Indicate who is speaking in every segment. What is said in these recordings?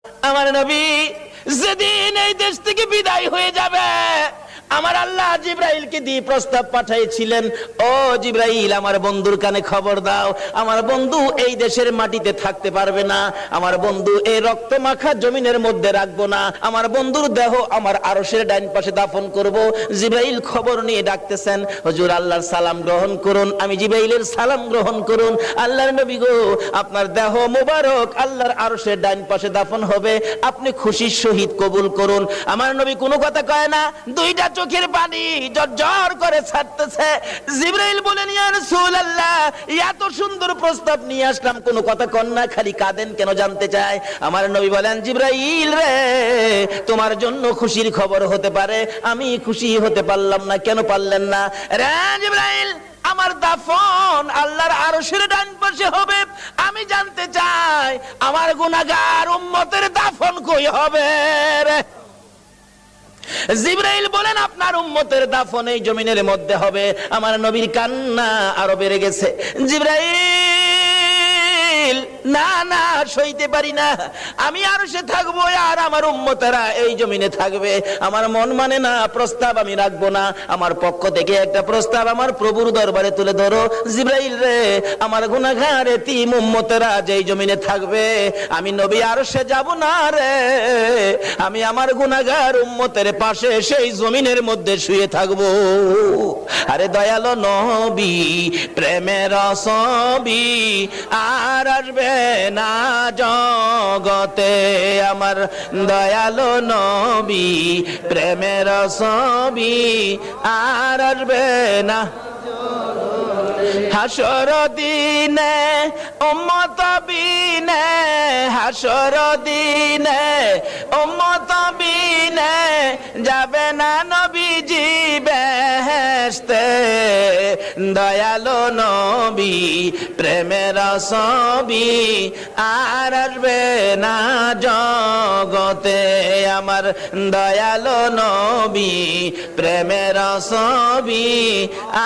Speaker 1: আমার নবী যেদিন এই দেশ থেকে বিদায় হয়ে যাবে, আমার আল্লাহ জিব্রাইলকে দিয়ে প্রস্তাব পাঠিয়েছিলেন, ও জিব্রাইল আমার বন্ধুর কানে খবর দাও, আমার বন্ধু এই দেশের মাটিতে থাকতে পারবে না, আমার বন্ধু এই রক্ত মাখা জমিনের মধ্যে রাখবো না, আমার বন্ধুর দেহ আমার আরশের ডাইন পাশে দাফন করব। জিব্রাইল খবর নিয়ে ডাকতেছেন, হুজুর আল্লাহর সালাম গ্রহণ করুন। আমি জিব্রাইলের সালাম গ্রহণ করুন। আল্লাহর নবী গো, আপনার দেহ মোবারক আল্লাহর আরশের ডাইন পাশে দাফন হবে, আপনি খুশির সহিত কবুল করুন। আমার নবী কোনো কথা কয় না, দুইটা চোখের পানি ঝরঝর করে ছাড়তেছে। জিবরাইল বলেন, ইয়া রাসূলুল্লাহ, এত সুন্দর প্রস্তাব নিয়ে আসলাম, কোনো কথা কন না, খালি কাঁদেন কেন জানতে চাই। আমার নবী বলেন, জিবরাইল রে, তোমার জন্য খুশির খবর হতে পারে, আমি খুশি হতে পারলাম না। কেন পারলেন না? রে জিবরাইল, আমার দাফন আল্লাহর আরশের ডান পাশে হবে, আমি জানতে চাই আমার গুনাহগার উম্মতের দাফন কই হবে রে? জিবরাইল বলেন, আপনার উম্মতের দাফন এই জমিনের মধ্যে হবে। আমার নবীর কান্না আরো বেড়ে গেছে। জিবরাইল, না না, সইতে পারি না, আমি আরশে থাকবো আর আমার উম্মতেরা এই জমিনে থাকবে। আমার মন মানে না, প্রস্তাব আমি রাখবো না। আমার পক্ষ থেকে একটা প্রস্তাব আমার প্রভুর দরবারে তুলে ধরো। জিবরাইল রে, আমার গুনাহগার এতিম উম্মতেরা যেই জমিনে থাকবে, আমি নবী আরশে যাব না রে, আমি আমার গুনাহগার উম্মতের পাশে সেই জমিনের মধ্যে শুয়ে থাকবো। আরে দয়ালো নবী, প্রেমের ছবি আর আসবে না জগতে, আমার দয়ালো নবী, প্রেমের ছবি আর আসবে না। হাসর দিনে উম্মত বিনে, হাসর দিনে উম্মত বিনে যাবে না নবীজি বেহেশতে। দয়ালো নবী, প্রেমের ছবি আর আসবে না জগতে, আমার দয়ালো নবী, প্রেমের ছবি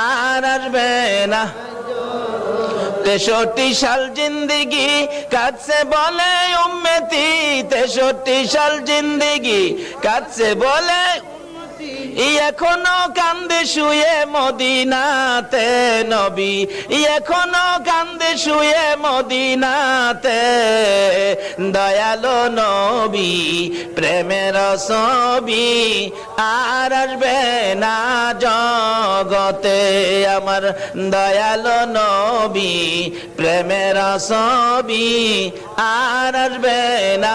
Speaker 1: আর আসবে না। 63 সাল জিন্দেগি কাটছে বলে উম্মতি, 63 সাল জিন্দেগি কাটছে বলে, এখনো কান্দে শুয়ে মদিনাতে নবী, এখনো কান্দে শুয়ে মদিনাতে। দয়ালো নবী, প্রেমের ছবি আর আসবে না জগতে, আমার দয়ালো নবী, প্রেমের ছবি আর আসবে না।